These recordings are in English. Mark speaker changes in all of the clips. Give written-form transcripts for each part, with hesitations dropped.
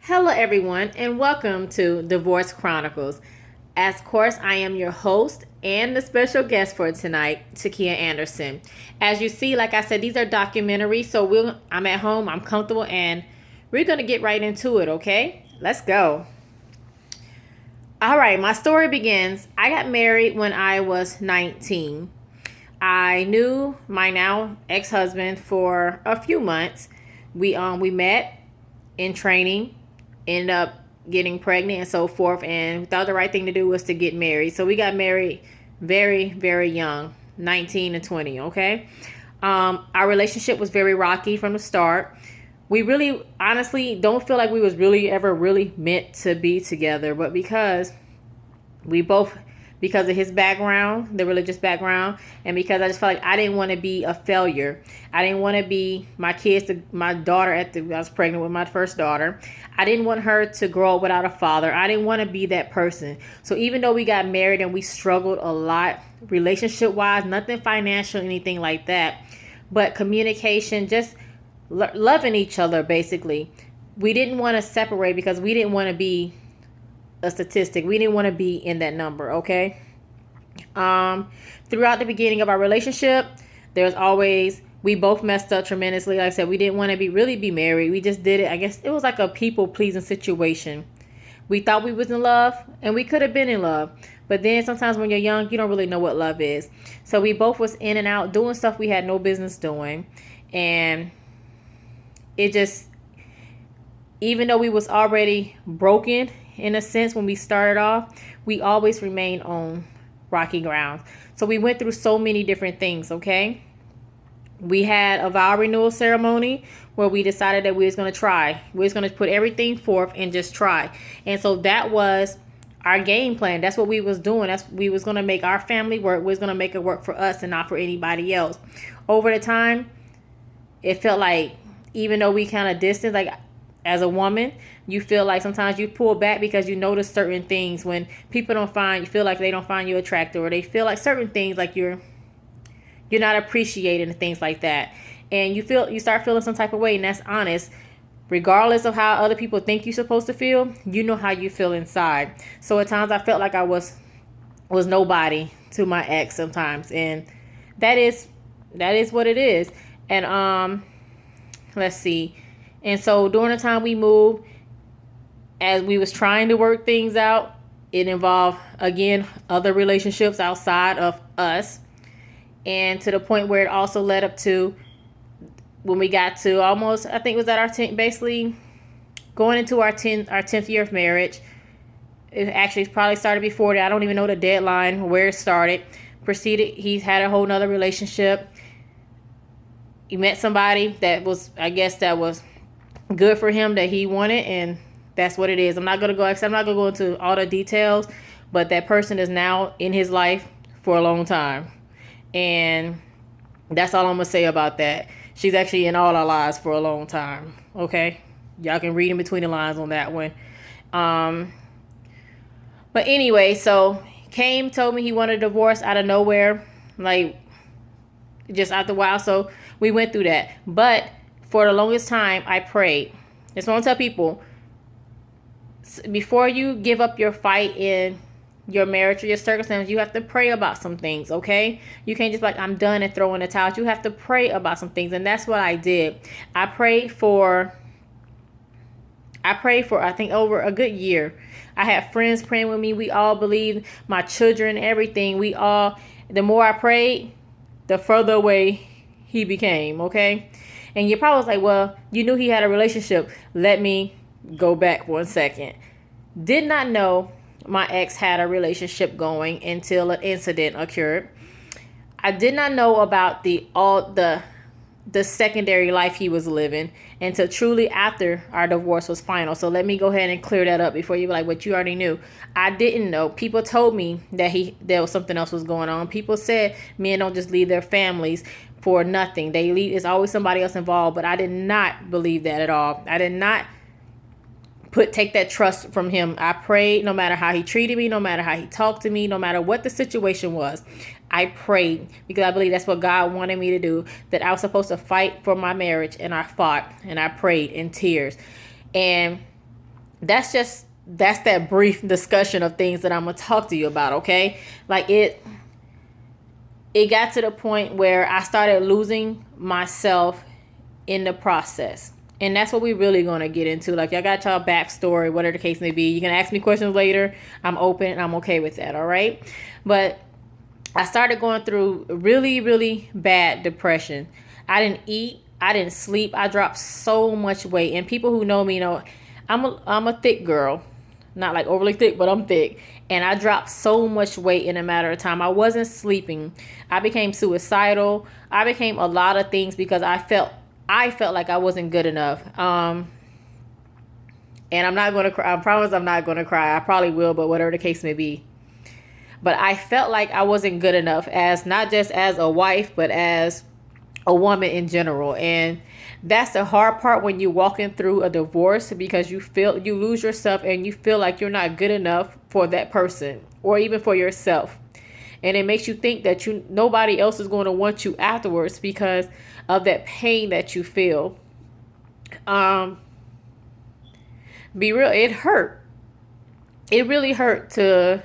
Speaker 1: Hello, everyone, and welcome to Divorce Chronicles. As course, I am your host and the special guest for tonight, Takia Anderson. As you see, like I said, these are documentaries, so I'm at home, I'm comfortable, and we're gonna get right into it. Okay, let's go. All right, my story begins. I got married when I was 19. I knew my now ex-husband for a few months. We met in training, ended up getting pregnant and so forth, and we thought the right thing to do was to get married. So we got married very, very young, 19 and 20. Okay. Our relationship was very rocky from the start. We really honestly don't feel like we was really ever really meant to be together, but we both because of his background, the religious background, and because I just felt like I didn't want to be a failure. I didn't want to be my daughter I was pregnant with my first daughter. I didn't want her to grow up without a father. I didn't want to be that person. So even though we got married and we struggled a lot relationship wise, nothing financial, anything like that, but communication, just loving each other basically. We didn't want to separate because we didn't want to be a statistic. We didn't want to be in that number, okay? Throughout the beginning of our relationship, there's always we both messed up tremendously. Like I said, we didn't want to be married. We just did it. I guess it was like a people pleasing situation. We thought we was in love, and we could have been in love. But then sometimes when you're young, you don't really know what love is. So we both was in and out doing stuff we had no business doing, and it just, even though we was already broken in a sense when we started off, we always remained on rocky ground. So we went through so many different things, okay? We had a vow renewal ceremony where we decided that we was going to try. We was going to put everything forth and just try. And so that was our game plan. That's what we was doing. We was going to make our family work. We was going to make it work for us and not for anybody else. Over the time, it felt like even though we kind of distanced, like as a woman, you feel like sometimes you pull back because you notice certain things when people you feel like they don't find you attractive, or they feel like certain things like you're not appreciated and things like that. And you start feeling some type of way, and that's honest. Regardless of how other people think you're supposed to feel, you know how you feel inside. So at times I felt like I was nobody to my ex sometimes, and that is what it is. And let's see. And so during the time we moved, as we was trying to work things out, it involved, again, other relationships outside of us. And to the point where it also led up to when we got to almost, I think it was at our 10th, basically going into our 10th year of marriage. It actually probably started before that. I don't even know the deadline, where it started. He had a whole nother relationship. He met somebody that was good for him, that he wanted, and that's what it is. I'm not gonna go into all the details, but that person is now in his life for a long time, and that's all I'm gonna say about that. She's actually in all our lives for a long time. Okay, y'all can read in between the lines on that one. But anyway, so told me he wanted a divorce out of nowhere, like just after a while. So we went through that, but for the longest time, I prayed. That's what I tell people. Before you give up your fight in your marriage or your circumstance, you have to pray about some things, okay? You can't just I'm done and throw in the towel. You have to pray about some things, and that's what I did. I prayed for I think over a good year. I had friends praying with me. We all believed, my children, everything. The more I prayed, the further away he became, okay? And you're probably like, well, you knew he had a relationship. Let me go back 1 second. Did not know my ex had a relationship going until an incident occurred. I did not know about the secondary life he was living until truly after our divorce was final. So let me go ahead and clear that up before you be like, what you already knew. I didn't know. People told me that there was something else was going on. People said men don't just leave their families for nothing. It's always somebody else involved, but I did not believe that at all. I did not take that trust from him. I prayed no matter how he treated me, no matter how he talked to me, no matter what the situation was. I prayed because I believe that's what God wanted me to do, that I was supposed to fight for my marriage, and I fought and I prayed in tears. And that's that brief discussion of things that I'm gonna talk to you about, okay? Like it got to the point where I started losing myself in the process. And that's what we really gonna get into. Like, I got y'all backstory, whatever the case may be. You can ask me questions later. I'm open and I'm okay with that, all right? But I started going through really, really bad depression. I didn't eat. I didn't sleep. I dropped so much weight. And people who know me know I'm a thick girl. Not like overly thick, but I'm thick. And I dropped so much weight in a matter of time. I wasn't sleeping. I became suicidal. I became a lot of things because I felt like I wasn't good enough. And I'm not going to cry. I promise I'm not going to cry. I probably will, but whatever the case may be. But I felt like I wasn't good enough, as not just as a wife, but as a woman in general. And that's the hard part when you're walking through a divorce, because you lose yourself and you feel like you're not good enough for that person or even for yourself. And it makes you think that nobody else is going to want you afterwards because of that pain that you feel. Be real, it hurt. It really hurt to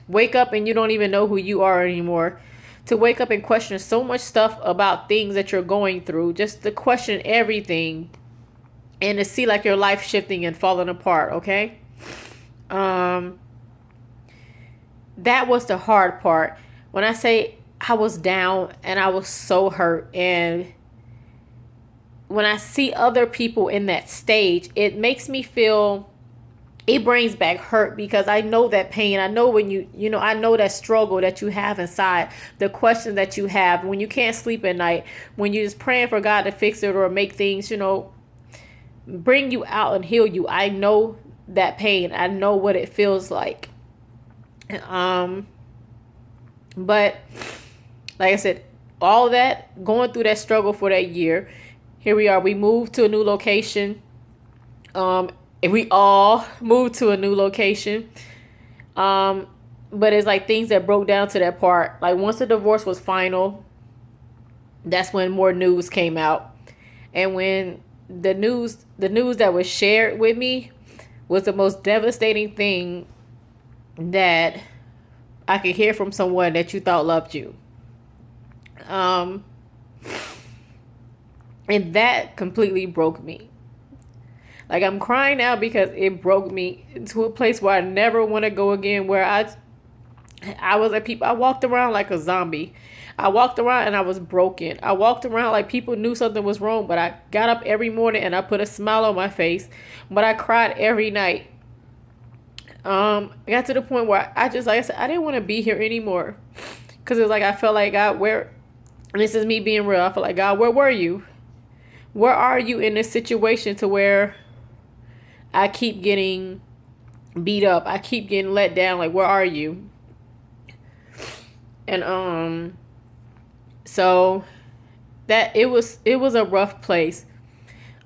Speaker 1: wake up and you don't even know who you are anymore. To wake up and question so much stuff about things that you're going through. Just to question everything. And to see like your life shifting and falling apart, okay? That was the hard part. When I say I was down and I was so hurt, and when I see other people in that stage, it makes me feel, it brings back hurt, because I know that pain. I know when I know that struggle that you have inside, the questions that you have when you can't sleep at night, when you're just praying for God to fix it or make things, bring you out and heal you. I know that pain. I know what it feels like. But like I said, all that, going through that struggle for that year, here we are. We moved to a new location. And we all moved to a new location. But it's like things that broke down to that part. Like once the divorce was final, that's when more news came out. And when the news that was shared with me was the most devastating thing that I could hear from someone that you thought loved you. And that completely broke me. Like, I'm crying now because it broke me into a place where I never want to go again, where I was at people. I walked around like a zombie. I walked around and I was broken. I walked around like people knew something was wrong, but I got up every morning and I put a smile on my face, but I cried every night. I got to the point where I just, like I said, I didn't want to be here anymore, because it was like I felt like, God, where, and this is me being real, I felt like, God, where were you? Where are you in this situation to where I keep getting beat up? I keep getting let down. Like, where are you? And so that it was a rough place.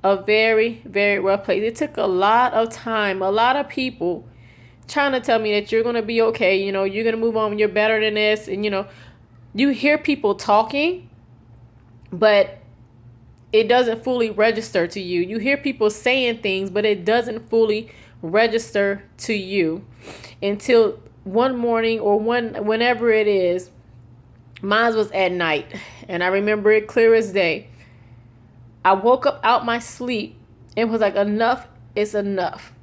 Speaker 1: A very, very rough place. It took a lot of time, a lot of people trying to tell me that you're going to be okay. You're going to move on. You're better than this. And, you hear people talking, but it doesn't fully register to you. You hear people saying things, but it doesn't fully register to you until one morning or whenever it is. Mine was at night, and I remember it clear as day. I woke up out my sleep and was like, enough is enough.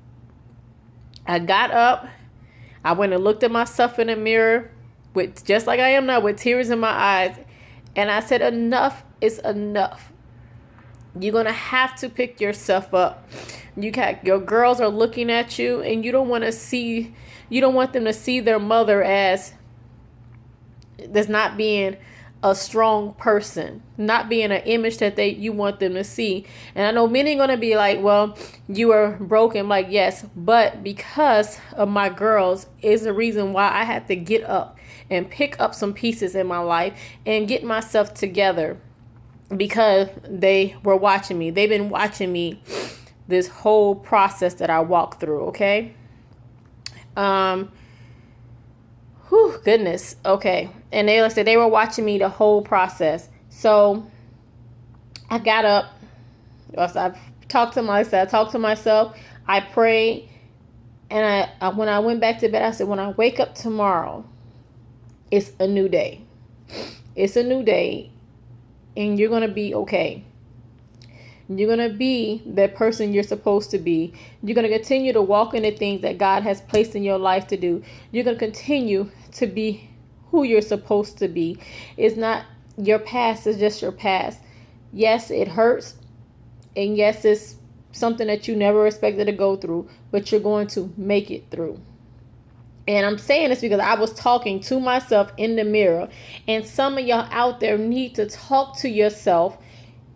Speaker 1: I got up. I went and looked at myself in the mirror, with just like I am now, with tears in my eyes, and I said, enough is enough. You're going to have to pick yourself up. Your girls are looking at you, and you don't want them to see their mother as not being a strong person, not being an image that you want them to see. And I know many are going to be like, well, you are broken. I'm like, yes, but because of my girls is the reason why I had to get up and pick up some pieces in my life and get myself together. Because they were watching me. They've been watching me this whole process that I walked through, okay? Goodness. Okay. And they were watching me the whole process. So I got up. I've talked to myself. I prayed, and when I went back to bed, I said, when I wake up tomorrow, it's a new day. It's a new day, and you're going to be okay. You're going to be that person you're supposed to be. You're going to continue to walk in the things that God has placed in your life to do. You're going to continue to be who you're supposed to be. It's not your past, it's just your past. Yes, it hurts. And yes, it's something that you never expected to go through, but you're going to make it through. And I'm saying this because I was talking to myself in the mirror. And some of y'all out there need to talk to yourself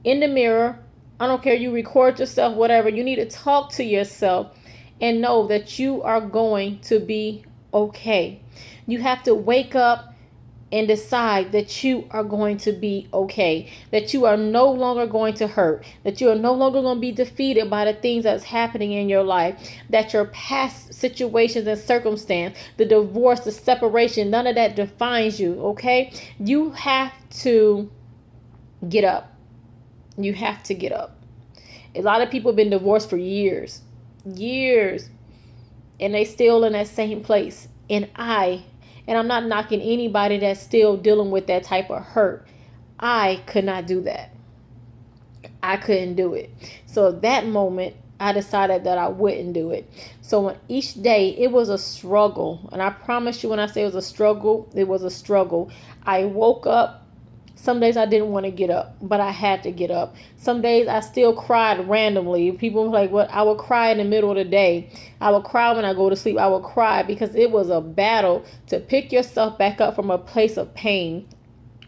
Speaker 1: in the mirror. I don't care, you record yourself, whatever. You need to talk to yourself and know that you are going to be okay. You have to wake up and decide that you are going to be okay, that you are no longer going to hurt, that you are no longer going to be defeated by the things that's happening in your life, that your past situations and circumstance, the divorce, the separation, none of that defines you, okay? You have to get up. You have to get up. A lot of people have been divorced for years, and they still in that same place. And I'm not knocking anybody that's still dealing with that type of hurt. I could not do that. I couldn't do it. So at that moment, I decided that I wouldn't do it. So each day, it was a struggle. And I promise you, when I say it was a struggle, it was a struggle. I woke up. Some days I didn't want to get up, but I had to get up. Some days I still cried randomly. People were like, "What?" I would cry in the middle of the day. I would cry when I go to sleep. I would cry because it was a battle to pick yourself back up from a place of pain.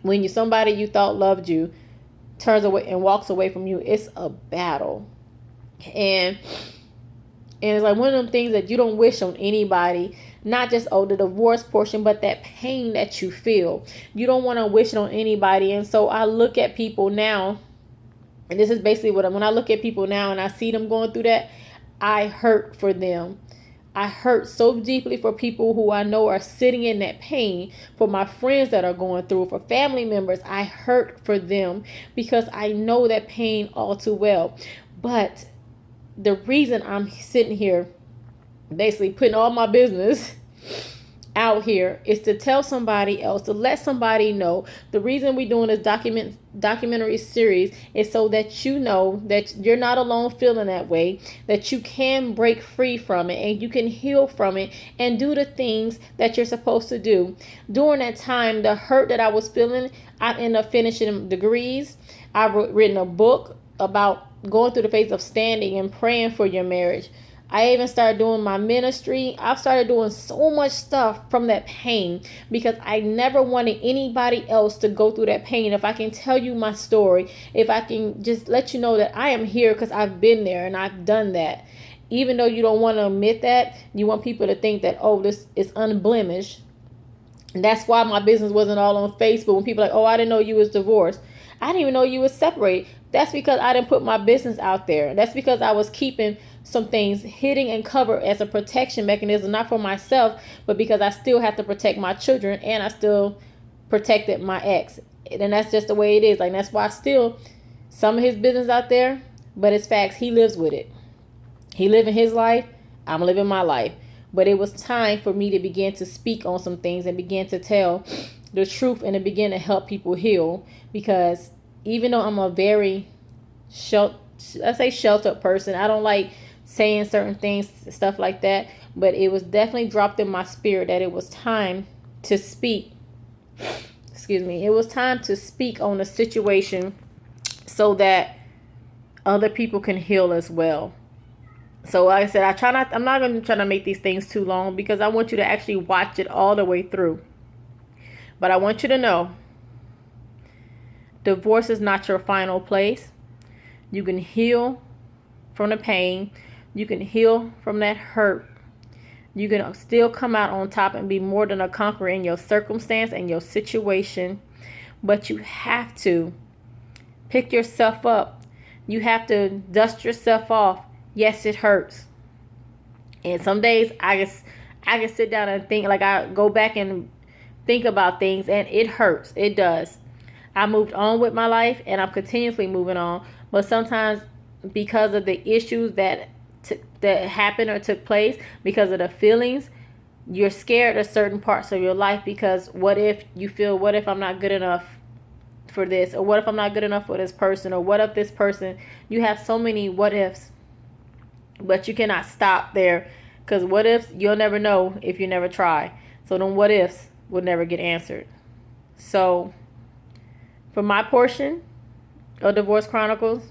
Speaker 1: When somebody you thought loved you turns away and walks away from you, it's a battle. And it's like one of them things that you don't wish on anybody. Not just, the divorce portion, but that pain that you feel. You don't want to wish it on anybody. And so I look at people now, and this is basically when I look at people now and I see them going through that, I hurt for them. I hurt so deeply for people who I know are sitting in that pain, for my friends that are going through, for family members. I hurt for them because I know that pain all too well. But the reason I'm sitting here basically putting all my business out here is to tell somebody else, to let somebody know. The reason we're doing this documentary series is so that you know that you're not alone feeling that way, that you can break free from it and you can heal from it and do the things that you're supposed to do. During that time, the hurt that I was feeling, I ended up finishing degrees. I've written a book about going through the phase of standing and praying for your marriage. I even started doing my ministry. I've started doing so much stuff from that pain because I never wanted anybody else to go through that pain. If I can tell you my story, if I can just let you know that I am here because I've been there and I've done that. Even though you don't want to admit that, you want people to think that, this is unblemished. And that's why my business wasn't all on Facebook. When people are like, I didn't know you was divorced. I didn't even know you was separated. That's because I didn't put my business out there. That's because I was keeping some things hidden and covered as a protection mechanism, not for myself, but because I still have to protect my children and I still protected my ex. And that's just the way it is. Like, that's why still some of his business out there, but it's facts. He lives with it. He living his life. I'm living my life. But it was time for me to begin to speak on some things and begin to tell the truth and to begin to help people heal. Because even though I'm a very sheltered person, I don't like saying certain things, stuff like that. But it was definitely dropped in my spirit that it was time to speak. It was time to speak on the situation so that other people can heal as well. So like I said, I'm not going to try to make these things too long because I want you to actually watch it all the way through. But I want you to know, divorce is not your final place. You can heal from the pain. You can heal from that hurt. You can still come out on top and be more than a conqueror in your circumstance and your situation. But you have to pick yourself up. You have to dust yourself off. Yes, it hurts. And some days I can sit down and think, like I go back and think about things and it hurts. It does. I moved on with my life and I'm continuously moving on. But sometimes because of the issues that that happened or took place because of the feelings. You're scared of certain parts of your life because what if you feel, what if I'm not good enough for this, or what if I'm not good enough for this person, or what if this person, you have so many what ifs, but you cannot stop there, because what ifs, you'll never know if you never try. So then what ifs will never get answered. So for my portion of Divorce Chronicles,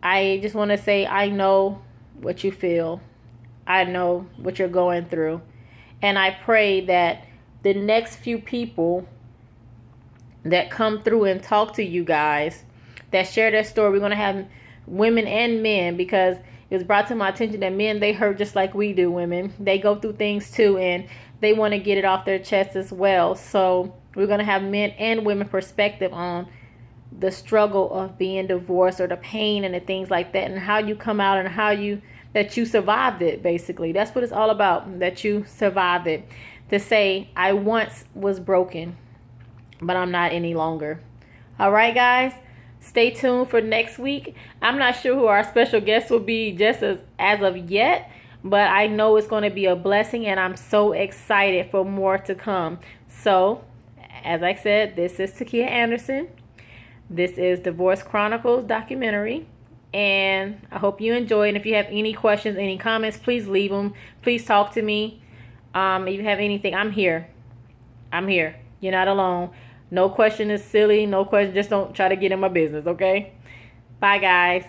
Speaker 1: I just want to say I know what you feel. I know what you're going through. And I pray that the next few people that come through and talk to you guys, that share their story, we're going to have women and men, because it was brought to my attention that men, they hurt just like we do. Women, they go through things too, and they want to get it off their chest as well. So we're going to have men and women perspective on the struggle of being divorced, or the pain and the things like that, and how you come out, and how you, that you survived it. Basically, that's what it's all about, that you survived it. To say, I once was broken, but I'm not any longer. All right, guys, stay tuned for next week. I'm not sure who our special guest will be just as of yet, but I know it's going to be a blessing, and I'm so excited for more to come. So, as I said, this is Takia Anderson. This is Divorce Chronicles documentary, and I hope you enjoy. And if you have any questions, any comments, please leave them. Please talk to me. If you have anything, I'm here. I'm here. You're not alone. No question is silly. No question. Just don't try to get in my business, okay? Bye, guys.